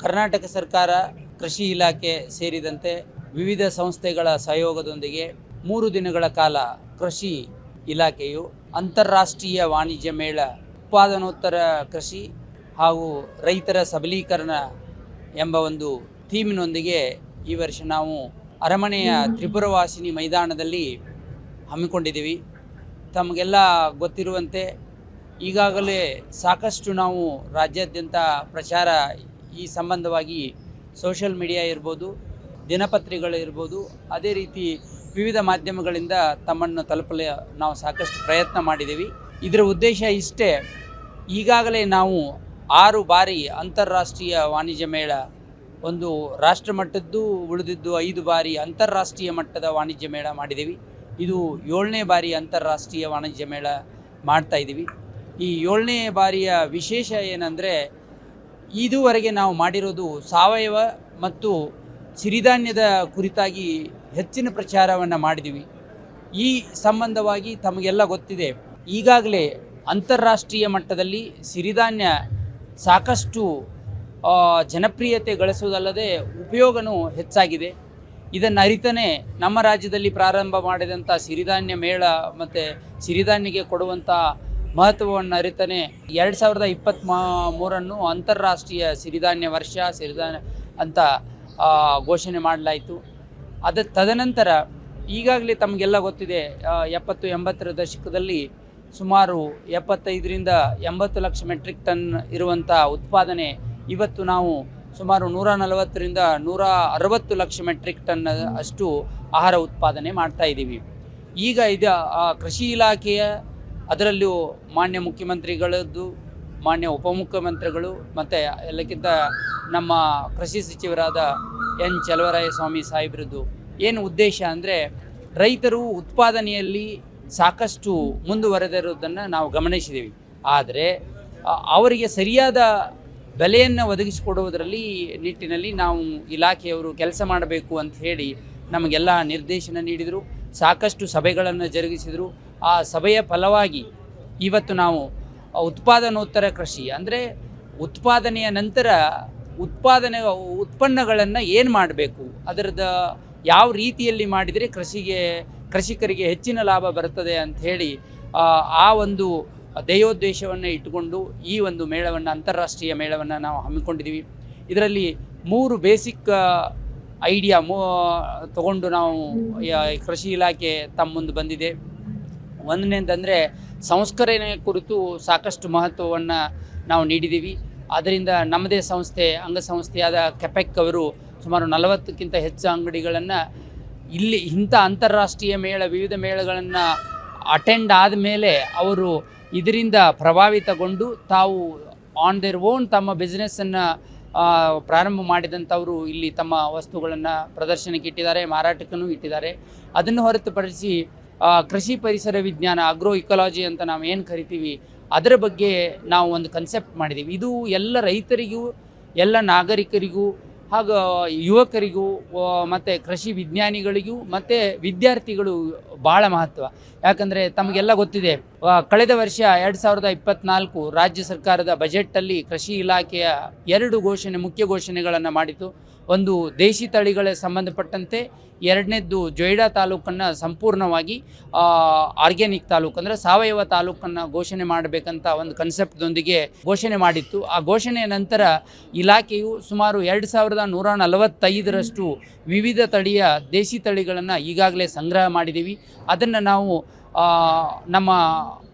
ಕರ್ನಾಟಕ ಸರ್ಕಾರ, ಕೃಷಿ ಇಲಾಖೆ ಸೇರಿದಂತೆ ವಿವಿಧ ಸಂಸ್ಥೆಗಳ ಸಹಯೋಗದೊಂದಿಗೆ 3 ದಿನಗಳ ಕಾಲ ಕೃಷಿ ಇಲಾಖೆಯು ಅಂತಾರಾಷ್ಟ್ರೀಯ ವಾಣಿಜ್ಯ ಮೇಳ, ಉತ್ಪಾದನೋತ್ತರ ಕೃಷಿ ಹಾಗೂ ರೈತರ ಸಬಲೀಕರಣ ಎಂಬ ಒಂದು ಥೀಮ್ನೊಂದಿಗೆ ಈ ವರ್ಷ ನಾವು ಅರಮನೆಯ ತ್ರಿಪುರವಾಸಿನಿ ಮೈದಾನದಲ್ಲಿ ಹಮ್ಮಿಕೊಂಡಿದ್ದೀವಿ. ತಮಗೆಲ್ಲ ಗೊತ್ತಿರುವಂತೆ ಈಗಾಗಲೇ ಸಾಕಷ್ಟು ನಾವು ರಾಜ್ಯಾದ್ಯಂತ ಪ್ರಚಾರ ಈ ಸಂಬಂಧವಾಗಿ ಸೋಷಿಯಲ್ ಮೀಡಿಯಾ ಇರ್ಬೋದು, ದಿನಪತ್ರಿಕೆಗಳಿರ್ಬೋದು, ಅದೇ ರೀತಿ ವಿವಿಧ ಮಾಧ್ಯಮಗಳಿಂದ ತಮ್ಮನ್ನು ತಲುಪಲು ನಾವು ಸಾಕಷ್ಟು ಪ್ರಯತ್ನ ಮಾಡಿದ್ದೀವಿ. ಇದರ ಉದ್ದೇಶ ಇಷ್ಟೇ, ಈಗಾಗಲೇ ನಾವು 6 ಬಾರಿ ಅಂತಾರಾಷ್ಟ್ರೀಯ ವಾಣಿಜ್ಯ ಮೇಳ, ಒಂದು ರಾಷ್ಟ್ರ ಮಟ್ಟದ್ದು ಉಳಿದಿದ್ದು 5 ಬಾರಿ ಅಂತಾರಾಷ್ಟ್ರೀಯ ಮಟ್ಟದ ವಾಣಿಜ್ಯ ಮೇಳ ಮಾಡಿದ್ದೀವಿ. ಇದು 7ನೇ ಬಾರಿ ಅಂತಾರಾಷ್ಟ್ರೀಯ ವಾಣಿಜ್ಯ ಮೇಳ ಮಾಡ್ತಾಯಿದ್ದೀವಿ. ಈ 7ನೇ ಬಾರಿಯ ವಿಶೇಷ ಏನಂದರೆ, ಇದುವರೆಗೆ ನಾವು ಮಾಡಿರೋದು ಸಾವಯವ ಮತ್ತು ಸಿರಿಧಾನ್ಯದ ಕುರಿತಾಗಿ ಹೆಚ್ಚಿನ ಪ್ರಚಾರವನ್ನು ಮಾಡಿದ್ದೀವಿ. ಈ ಸಂಬಂಧವಾಗಿ ತಮಗೆಲ್ಲ ಗೊತ್ತಿದೆ, ಈಗಾಗಲೇ ಅಂತಾರಾಷ್ಟ್ರೀಯ ಮಟ್ಟದಲ್ಲಿ ಸಿರಿಧಾನ್ಯ ಸಾಕಷ್ಟು ಜನಪ್ರಿಯತೆ ಗಳಿಸುವುದಲ್ಲದೆ ಉಪಯೋಗವೂ ಹೆಚ್ಚಾಗಿದೆ. ಇದನ್ನು ಅರಿತನೇ ನಮ್ಮ ರಾಜ್ಯದಲ್ಲಿ ಪ್ರಾರಂಭ ಮಾಡಿದಂಥ ಸಿರಿಧಾನ್ಯ ಮೇಳ ಮತ್ತು ಸಿರಿಧಾನ್ಯಕ್ಕೆ ಕೊಡುವಂಥ ಮಹತ್ವವನ್ನು ಅರಿತನೇ 2023 ಅಂತಾರಾಷ್ಟ್ರೀಯ ಸಿರಿಧಾನ್ಯ ವರ್ಷ ಅಂತ ಘೋಷಣೆ ಮಾಡಲಾಯಿತು. ತದನಂತರ ಈಗಾಗಲೇ ತಮಗೆಲ್ಲ ಗೊತ್ತಿದೆ, 70-80ರ ದಶಕದಲ್ಲಿ ಸುಮಾರು 75ರಿಂದ 80 ಲಕ್ಷ ಮೆಟ್ರಿಕ್ ಟನ್ ಇರುವಂಥ ಉತ್ಪಾದನೆ ಇವತ್ತು ನಾವು ಸುಮಾರು 140ರಿಂದ 160 ಲಕ್ಷ ಮೆಟ್ರಿಕ್ ಟನ್ ಅಷ್ಟು ಆಹಾರ ಉತ್ಪಾದನೆ ಮಾಡ್ತಾಯಿದ್ದೀವಿ. ಈಗ ಕೃಷಿ ಇಲಾಖೆಯ, ಅದರಲ್ಲೂ ಮಾನ್ಯ ಮುಖ್ಯಮಂತ್ರಿಗಳದ್ದು, ಮಾನ್ಯ ಉಪಮುಖ್ಯಮಂತ್ರಿಗಳು ಮತ್ತು ಎಲ್ಲಕ್ಕಿಂತ ನಮ್ಮ ಕೃಷಿ ಸಚಿವರಾದ ಎನ್ ಚಲುವರಾಯಸ್ವಾಮಿ ಸಾಹೇಬ್ರದ್ದು ಏನು ಉದ್ದೇಶ ಅಂದರೆ, ರೈತರು ಉತ್ಪಾದನೆಯಲ್ಲಿ ಸಾಕಷ್ಟು ಮುಂದುವರೆದಿರುವುದನ್ನು ನಾವು ಗಮನಿಸಿದ್ದೀವಿ. ಆದರೆ ಅವರಿಗೆ ಸರಿಯಾದ ಬೆಲೆಯನ್ನು ಒದಗಿಸಿಕೊಡುವುದರಲ್ಲಿ ನಿಟ್ಟಿನಲ್ಲಿ ನಾವು ಇಲಾಖೆಯವರು ಕೆಲಸ ಮಾಡಬೇಕು ಅಂತ ಹೇಳಿ ನಮಗೆಲ್ಲ ನಿರ್ದೇಶನ ನೀಡಿದರು. ಸಾಕಷ್ಟು ಸಭೆಗಳನ್ನು ಜರುಗಿಸಿದರು. ಆ ಸಭೆಯ ಫಲವಾಗಿ ಇವತ್ತು ನಾವು ಉತ್ಪಾದನೋತ್ತರ ಕೃಷಿ ಅಂದರೆ ಉತ್ಪಾದನೆಯ ನಂತರ ಉತ್ಪನ್ನಗಳನ್ನು ಏನು ಮಾಡಬೇಕು, ಅದರದ್ದು ಯಾವ ರೀತಿಯಲ್ಲಿ ಮಾಡಿದರೆ ಕೃಷಿಕರಿಗೆ ಹೆಚ್ಚಿನ ಲಾಭ ಬರುತ್ತದೆ ಅಂಥೇಳಿ ಆ ಒಂದು ಧ್ಯೇಯೋದ್ದೇಶವನ್ನು ಇಟ್ಟುಕೊಂಡು ಈ ಒಂದು ಮೇಳವನ್ನು, ಅಂತಾರಾಷ್ಟ್ರೀಯ ಮೇಳವನ್ನು ನಾವು ಹಮ್ಮಿಕೊಂಡಿದ್ದೀವಿ. ಇದರಲ್ಲಿ 3 ಬೇಸಿಕ್ ಐಡಿಯಾ ತಗೊಂಡು ನಾವು ಕೃಷಿ ಇಲಾಖೆ ತಮ್ಮ ಮುಂದೆ ಬಂದಿದೆ. ಒಂದನೇದಂದರೆ ಸಂಸ್ಕರಣೆ ಕುರಿತು ಸಾಕಷ್ಟು ಮಹತ್ವವನ್ನು ನಾವು ನೀಡಿದ್ದೀವಿ. ಅದರಿಂದ ನಮ್ಮದೇ ಅಂಗಸಂಸ್ಥೆಯಾದ ಕೆಪೆಕ್ ಅವರು ಸುಮಾರು 40ಕ್ಕಿಂತ ಹೆಚ್ಚು ಅಂಗಡಿಗಳನ್ನು ಇಲ್ಲಿ ಇಂಥ ಅಂತಾರಾಷ್ಟ್ರೀಯ ಮೇಳ, ವಿವಿಧ ಮೇಳಗಳನ್ನು ಅಟೆಂಡ್ ಆದಮೇಲೆ ಅವರು ಇದರಿಂದ ಪ್ರಭಾವಿತಗೊಂಡು ತಾವು ಆನ್ ದೇರ್ ಓನ್ ತಮ್ಮ ಬಿಸ್ನೆಸ್ಸನ್ನು ಪ್ರಾರಂಭ ಮಾಡಿದಂಥವರು ಇಲ್ಲಿ ತಮ್ಮ ವಸ್ತುಗಳನ್ನು ಪ್ರದರ್ಶನಕ್ಕೆ ಇಟ್ಟಿದ್ದಾರೆ, ಮಾರಾಟಕ್ಕೂ ಇಟ್ಟಿದ್ದಾರೆ. ಅದನ್ನು ಹೊರತುಪಡಿಸಿ ಕೃಷಿ ಪರಿಸರ ವಿಜ್ಞಾನ, ಅಗ್ರೋ ಇಕಾಲಜಿ ಅಂತ ನಾವು ಏನು ಕರಿತೀವಿ, ಅದರ ಬಗ್ಗೆ ನಾವು ಒಂದು ಕನ್ಸೆಪ್ಟ್ ಮಾಡಿದ್ದೀವಿ. ಇದು ಎಲ್ಲ ರೈತರಿಗೂ, ಎಲ್ಲ ನಾಗರಿಕರಿಗೂ ಹಾಗೂ ಯುವಕರಿಗೂ ಮತ್ತು ಕೃಷಿ ವಿಜ್ಞಾನಿಗಳಿಗೂ ಮತ್ತು ವಿದ್ಯಾರ್ಥಿಗಳು ಭಾಳ ಮಹತ್ವ. ಯಾಕಂದರೆ ತಮಗೆಲ್ಲ ಗೊತ್ತಿದೆ, ಕಳೆದ ವರ್ಷ 2024 ರಾಜ್ಯ ಸರ್ಕಾರದ ಬಜೆಟಲ್ಲಿ ಕೃಷಿ ಇಲಾಖೆಯ 2 ಮುಖ್ಯ ಘೋಷಣೆಗಳನ್ನು ಮಾಡಿತು. ಒಂದು ದೇಶಿ ತಳಿಗಳ ಸಂಬಂಧಪಟ್ಟಂತೆ, ಎರಡನೇದ್ದು ಜೊಯ್ಡಾ ತಾಲೂಕನ್ನು ಸಂಪೂರ್ಣವಾಗಿ ಆರ್ಗ್ಯಾನಿಕ್ ತಾಲೂಕು ಅಂದರೆ ಸಾವಯವ ತಾಲೂಕನ್ನು ಘೋಷಣೆ ಮಾಡಬೇಕಂತ ಒಂದು ಕನ್ಸೆಪ್ಟ್ದೊಂದಿಗೆ ಘೋಷಣೆ ಮಾಡಿತ್ತು. ಆ ಘೋಷಣೆಯ ನಂತರ ಇಲಾಖೆಯು ಸುಮಾರು 2145ರಷ್ಟು ವಿವಿಧ ತಳಿಯ ದೇಶಿ ತಳಿಗಳನ್ನು ಈಗಾಗಲೇ ಸಂಗ್ರಹ ಮಾಡಿದ್ದೀವಿ. ಅದನ್ನು ನಾವು ನಮ್ಮ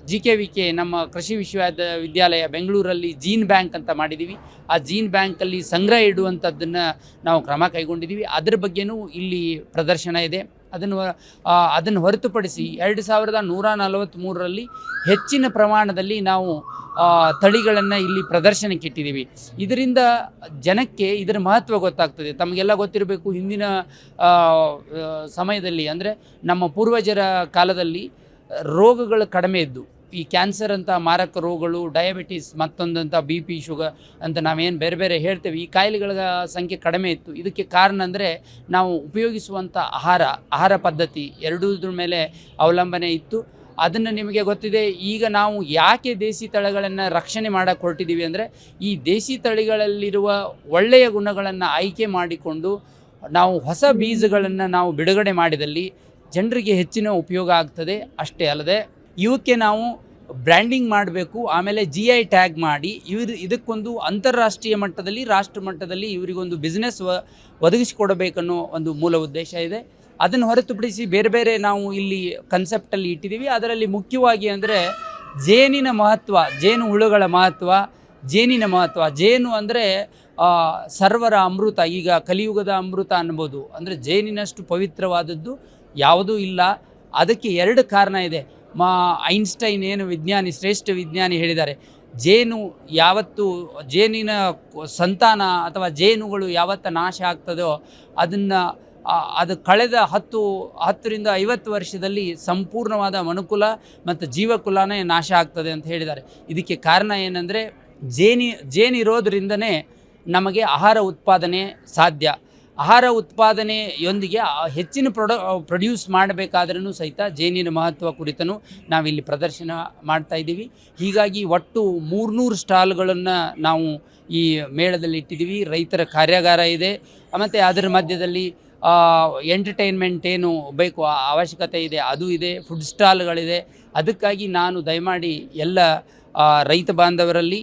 GKVK ನಮ್ಮ ಕೃಷಿ ವಿಶ್ವವಿದ್ಯಾಲಯ ಬೆಂಗಳೂರಲ್ಲಿ ಜೀನ್ ಬ್ಯಾಂಕ್ ಅಂತ ಮಾಡಿದ್ದೀವಿ. ಆ ಜೀನ್ ಬ್ಯಾಂಕಲ್ಲಿ ಸಂಗ್ರಹ ಇಡುವಂಥದ್ದನ್ನು ನಾವು ಕ್ರಮ ಕೈಗೊಂಡಿದ್ದೀವಿ. ಅದರ ಬಗ್ಗೆಯೂ ಇಲ್ಲಿ ಪ್ರದರ್ಶನ ಇದೆ. ಅದನ್ನು ಹೊರತುಪಡಿಸಿ 2143ರಲ್ಲಿ ಹೆಚ್ಚಿನ ಪ್ರಮಾಣದಲ್ಲಿ ನಾವು ತಳಿಗಳನ್ನು ಇಲ್ಲಿ ಪ್ರದರ್ಶನಕ್ಕೆ ಇಟ್ಟಿದ್ದೀವಿ. ಇದರಿಂದ ಜನಕ್ಕೆ ಇದರ ಮಹತ್ವ ಗೊತ್ತಾಗ್ತದೆ. ತಮಗೆಲ್ಲ ಗೊತ್ತಿರಬೇಕು, ಹಿಂದಿನ ಸಮಯದಲ್ಲಿ ಅಂದರೆ ನಮ್ಮ ಪೂರ್ವಜರ ಕಾಲದಲ್ಲಿ ರೋಗಗಳು ಕಡಿಮೆ ಇದ್ದು, ಈ ಕ್ಯಾನ್ಸರ್ ಅಂತ ಮಾರಕ ರೋಗಗಳು, ಡಯಾಬಿಟಿಸ್, ಮತ್ತೊಂದಂಥ BP, ಶುಗರ್ ಅಂತ ನಾವೇನು ಬೇರೆ ಬೇರೆ ಹೇಳ್ತೇವೆ, ಈ ಕಾಯಿಲೆಗಳ ಸಂಖ್ಯೆ ಕಡಿಮೆ ಇತ್ತು. ಇದಕ್ಕೆ ಕಾರಣ ಅಂದರೆ ನಾವು ಉಪಯೋಗಿಸುವಂಥ ಆಹಾರ ಪದ್ಧತಿ ಎರಡೂದ್ರ ಮೇಲೆ ಅವಲಂಬನೆ ಇತ್ತು. ಅದನ್ನು ನಿಮಗೆ ಗೊತ್ತಿದೆ. ಈಗ ನಾವು ಯಾಕೆ ದೇಸಿ ತಳಿಗಳನ್ನು ರಕ್ಷಣೆ ಮಾಡೋಕ್ಕೆ ಹೊರಟಿದ್ದೀವಿ ಅಂದರೆ, ಈ ದೇಸಿ ತಳಿಗಳಲ್ಲಿರುವ ಒಳ್ಳೆಯ ಗುಣಗಳನ್ನು ಆಯ್ಕೆ ಮಾಡಿಕೊಂಡು ನಾವು ಹೊಸ ಬೀಜಗಳನ್ನು ನಾವು ಬಿಡುಗಡೆ ಮಾಡಿದಲ್ಲಿ ಜನರಿಗೆ ಹೆಚ್ಚಿನ ಉಪಯೋಗ ಆಗ್ತದೆ. ಅಷ್ಟೇ ಅಲ್ಲದೆ ಇವಕ್ಕೆ ನಾವು ಬ್ರ್ಯಾಂಡಿಂಗ್ ಮಾಡಬೇಕು, ಆಮೇಲೆ GI ಟ್ಯಾಗ್ ಮಾಡಿ ಇದಕ್ಕೊಂದು ಅಂತಾರಾಷ್ಟ್ರೀಯ ಮಟ್ಟದಲ್ಲಿ, ರಾಷ್ಟ್ರ ಮಟ್ಟದಲ್ಲಿ ಇವರಿಗೊಂದು ಬಿಸ್ನೆಸ್ ಒದಗಿಸಿಕೊಡಬೇಕನ್ನೋ ಒಂದು ಮೂಲ ಉದ್ದೇಶ ಇದೆ. ಅದನ್ನು ಹೊರತುಪಡಿಸಿ ಬೇರೆ ಬೇರೆ ನಾವು ಇಲ್ಲಿ ಕನ್ಸೆಪ್ಟಲ್ಲಿ ಇಟ್ಟಿದ್ದೀವಿ. ಅದರಲ್ಲಿ ಮುಖ್ಯವಾಗಿ ಅಂದರೆ ಜೇನಿನ ಮಹತ್ವ, ಜೇನು ಹುಳುಗಳ ಮಹತ್ವ, ಜೇನಿನ ಮಹತ್ವ. ಜೇನು ಅಂದರೆ ಸರ್ವರ ಅಮೃತ, ಈಗ ಕಲಿಯುಗದ ಅಮೃತ ಅನ್ಬೋದು. ಅಂದರೆ ಜೇನಿನಷ್ಟು ಪವಿತ್ರವಾದದ್ದು ಯಾವುದೂ ಇಲ್ಲ. ಅದಕ್ಕೆ 2 ಕಾರಣ ಇದೆ. ಐನ್ಸ್ಟೈನ್ ಏನು ವಿಜ್ಞಾನಿ, ಶ್ರೇಷ್ಠ ವಿಜ್ಞಾನಿ ಹೇಳಿದ್ದಾರೆ, ಜೇನು ಯಾವತ್ತು ಜೇನಿನ ಸಂತಾನ ಅಥವಾ ಜೇನುಗಳು ಯಾವತ್ತು ನಾಶ ಆಗ್ತದೋ ಅದು ಕಳೆದ 10ರಿಂದ 50 ವರ್ಷದಲ್ಲಿ ಸಂಪೂರ್ಣವಾದ ಮನುಕುಲ ಮತ್ತು ಜೀವಕುಲನೇ ನಾಶ ಆಗ್ತದೆ ಅಂತ ಹೇಳಿದ್ದಾರೆ. ಇದಕ್ಕೆ ಕಾರಣ ಏನಂದರೆ ಜೇನಿರೋದ್ರಿಂದನೇ ನಮಗೆ ಆಹಾರ ಉತ್ಪಾದನೆ ಸಾಧ್ಯ. ಆಹಾರ ಉತ್ಪಾದನೆಯೊಂದಿಗೆ ಹೆಚ್ಚಿನ ಪ್ರೊಡ್ಯೂಸ್ ಮಾಡಬೇಕಾದ್ರೂ ಸಹಿತ ಜೇನಿನ ಮಹತ್ವ ಕುರಿತನು ನಾವಿಲ್ಲಿ ಪ್ರದರ್ಶನ ಮಾಡ್ತಾಯಿದ್ದೀವಿ. ಹೀಗಾಗಿ ಒಟ್ಟು 300 ಸ್ಟಾಲ್ಗಳನ್ನು ನಾವು ಈ ಮೇಳದಲ್ಲಿ ಇಟ್ಟಿದ್ದೀವಿ. ರೈತರ ಕಾರ್ಯಾಗಾರ ಇದೆ, ಮತ್ತು ಅದರ ಮಧ್ಯದಲ್ಲಿ ಎಂಟರ್ಟೈನ್ಮೆಂಟ್ ಏನು ಬೇಕು ಅವಶ್ಯಕತೆ ಇದೆ ಅದು ಇದೆ, ಫುಡ್ ಸ್ಟಾಲ್ಗಳಿದೆ. ಅದಕ್ಕಾಗಿ ನಾನು ದಯಮಾಡಿ ಎಲ್ಲ ರೈತ ಬಾಂಧವರಲ್ಲಿ,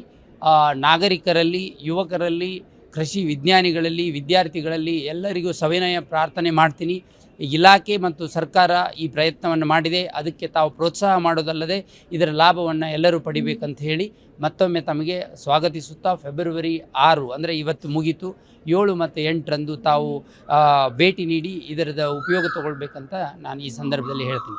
ನಾಗರಿಕರಲ್ಲಿ, ಯುವಕರಲ್ಲಿ, ಕೃಷಿ ವಿಜ್ಞಾನಿಗಳಲ್ಲಿ, ವಿದ್ಯಾರ್ಥಿಗಳಲ್ಲಿ ಎಲ್ಲರಿಗೂ ಸವಿನಯ ಪ್ರಾರ್ಥನೆ ಮಾಡ್ತೀನಿ. ಇಲಾಖೆ ಮತ್ತು ಸರ್ಕಾರ ಈ ಪ್ರಯತ್ನವನ್ನು ಮಾಡಿದೆ, ಅದಕ್ಕೆ ತಾವು ಪ್ರೋತ್ಸಾಹ ಮಾಡೋದಲ್ಲದೆ ಇದರ ಲಾಭವನ್ನು ಎಲ್ಲರೂ ಪಡಿಬೇಕಂತ ಹೇಳಿ ಮತ್ತೊಮ್ಮೆ ತಮಗೆ ಸ್ವಾಗತಿಸುತ್ತಾ, ಫೆಬ್ರವರಿ 6 ಅಂದರೆ ಇವತ್ತು ಮುಗೀತು, 7 ಮತ್ತು 8ರಂದು ತಾವು ಭೇಟಿ ನೀಡಿ ಇದರದ ಉಪಯೋಗ ತಗೊಳ್ಬೇಕಂತ ನಾನು ಈ ಸಂದರ್ಭದಲ್ಲಿ ಹೇಳ್ತೀನಿ.